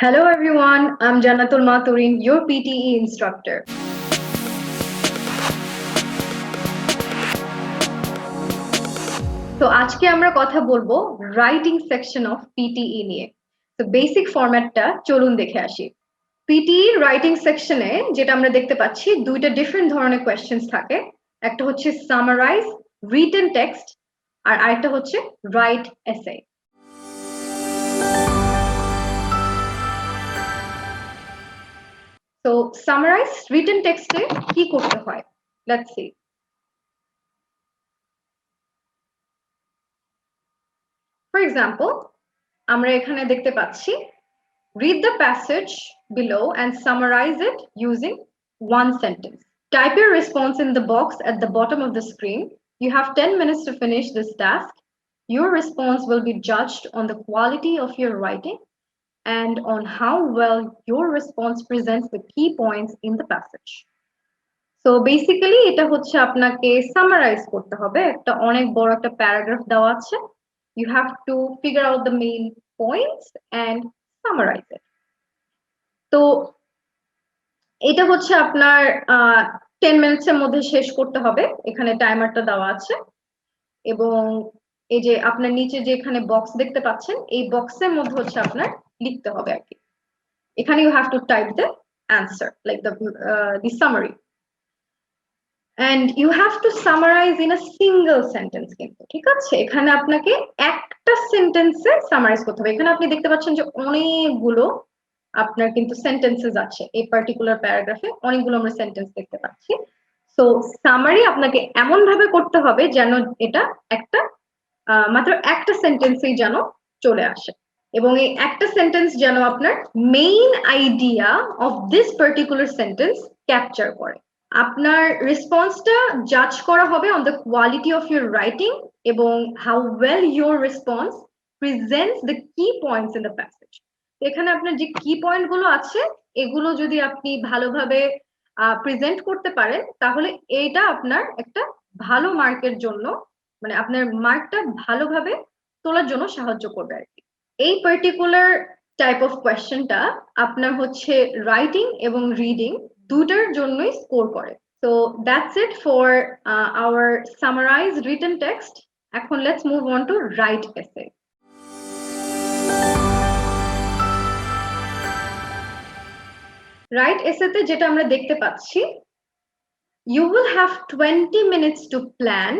Hello everyone, I'm Jannatul Maturin, your PTE instructor. So আজকে আমরা কথা বলবো রাইটিং সেকশন অফ PTE নিয়ে। তো বেসিক ফরম্যাটটা চলুন দেখে আসি। PTE রাইটিং সেকশনে যেটা আমরা দেখতে পাচ্ছি দুইটা ডিফারেন্ট ধরনের কোয়েশ্চেনস থাকে। একটা হচ্ছে সামারাইজ, রিটেন টেক্সট, আর আরেকটা হচ্ছে রাইট এসে। So summarize written text এ কি করতে হয়? Let's see. For example, আমরা এখানে দেখতে পাচ্ছি read the passage below and summarize it using one sentence. Type your response in the box at the bottom of the screen. You have 10 minutes to finish this task. Your response will be judged on the quality of your writing and on how well your response presents the key points in the passage. So basically এটা হচ্ছে আপনাকে summarise করতে হবে। একটা অনেক বড় একটা paragraph দেওয়া আছে। You have to figure out the main points and summarize it. তো এটা হচ্ছে আপনার 10 মিনিটস এর মধ্যে শেষ করতে হবে। এখানে টাইমারটা দেওয়া আছে এবং এই যে আপনার নিচে যে এখানে বক্স দেখতে পাচ্ছেন এই বক্সের মধ্যে হচ্ছে আপনার লিখতে হবে আর কি। এখানে you have to type the answer like the summary. And you have to summarize in a single sentence কিন্তু ঠিক আছে এখানে আপনাকে একটা সেন্টেন্সে সামারাইজ করতে হবে এখানে আপনি দেখতে পাচ্ছেন যে অনেকগুলো আপনার কিন্তু সেন্টেন্সেস আছে এই পার্টিকুলার প্যারাগ্রাফে অনেকগুলো আমরা সেন্টেন্স দেখতে পাচ্ছি সো সামারি আপনাকে এমন ভাবে করতে হবে যেন এটা একটা মাত্র একটা সেন্টেন্সেই যেন চলে আসে এবং এই একটা সেন্টেন্স যেন আপনার main idea of this particular sentence capture করে আপনার রেসপন্সটা জাজ করা হবে on the quality of your writing এবং how well your response presents the key points in the passage এখানে আপনার যে কি পয়েন্ট গুলো আছে এগুলো যদি আপনি ভালোভাবে প্রেজেন্ট করতে পারেন তাহলে এটা আপনার একটা ভালো মার্কের জন্য মানে আপনার মার্কটা ভালোভাবে তোলার জন্য সাহায্য করবে আর কি এই পার্টিকুলার টাইপ অফ কোয়েশ্চেনটা আপনার হচ্ছে রাইটিং এবং রিডিং দুটার জন্যই স্কোর করে so that's it for our summarized written text এখন let's move on to write essay write essay তে যেটা আমরা দেখতে পাচ্ছি you will have 20 minutes to plan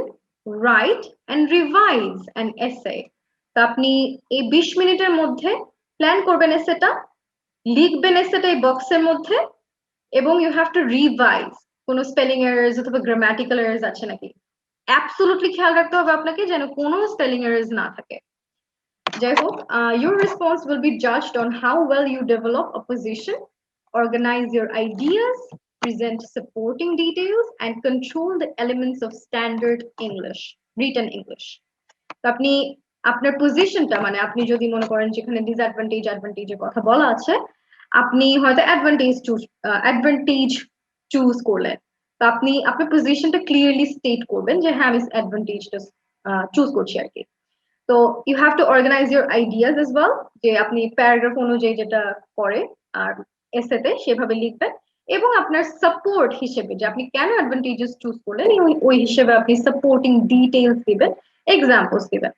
write and revise an essay তো আপনি এই 20 মিনিটের মধ্যে প্ল্যান করবেন এসেটা লিখবেন এসেটা এই বক্সের মধ্যে এবং you have to revise কোনো স্পেলিং এরারস অথবা গ্রামাটিক্যাল এরারস আছে নাকি অ্যাবসলিউটলি খেয়াল রাখতে হবে আপনাকে যেন কোনো স্পেলিং এরারস না থাকে যাই হোক your response will be judged on how well you develop a position organize your ideas present supporting details and control the elements of standard English written English তো আপনি আপনার পজিশনটা মানে আপনি যদি মনে করেন যেখানে ডিসঅ্যাডভান্টেজ অ্যাডভান্টেজের কথা বলা আছে আপনি হয়তো অ্যাডভান্টেজ চুজ করলেন তো আপনি আপনার পজিশনটা ক্লিয়ারলি স্টেট করবেন যে হ্যাঁ আমি অ্যাডভান্টেজটা চুজ করছি আর কি তো you have to organise your ideas as well যে আপনি প্যারাগ্রাফ অনুযায়ী যেটা করে আর এসেতে সেভাবে লিখবেন এবং আপনার সাপোর্ট হিসেবে যে আপনি কেন অ্যাডভান্টেজেস চুজ করলেন ওই হিসেবে আপনি সাপোর্টিং ডিটেইলস দিবেন এক্সাম্পলস দিবেন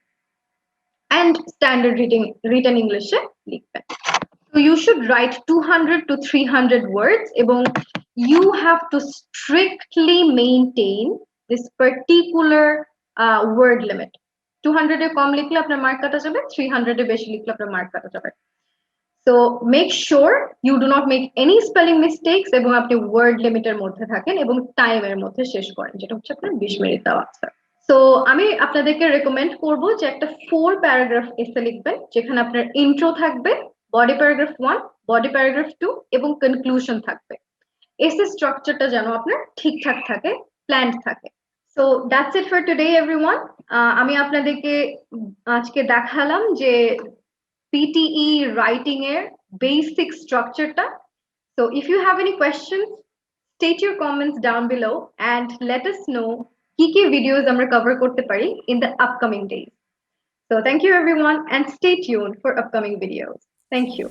and standard written English লিখবেন so you should write 200 to 300 words এবং you have to strictly maintain this particular word limit 200 এর কম লিখলে আপনার মার্ক কাটা যাবে 300 এর বেশি লিখলে আপনার মার্ক কাটা যাবে so make sure you do not make any spelling mistakes এবং আপনি word limit এর মধ্যে থাকেন এবং টাইম এর মধ্যে শেষ করেন যেটা হচ্ছে আপনার 20 মিনিট দেওয়া আছে সো আমি আপনাদেরকে রেকমেন্ড করব যে একটা 4 প্যারাগ্রাফ এসে লিখবেন যেখানে আপনার ইন্ট্রো থাকবে বডি প্যারাগ্রাফ 1 বডি প্যারাগ্রাফ 2 এবং কনক্লুশন থাকবে এসে স্ট্রাকচারটা যেন আপনার ঠিকঠাক থাকে প্ল্যান্ড থাকে so that's it for today everyone আমি আপনাদেরকে আজকে দেখালাম যে PTE রাইটিং এর বেসিক স্ট্রাকচারটা so if you have any questions state your comments down below and let us know কি videos আমরা cover করতে পারি in the upcoming days. So thank you everyone and stay tuned for upcoming videos. Thank you.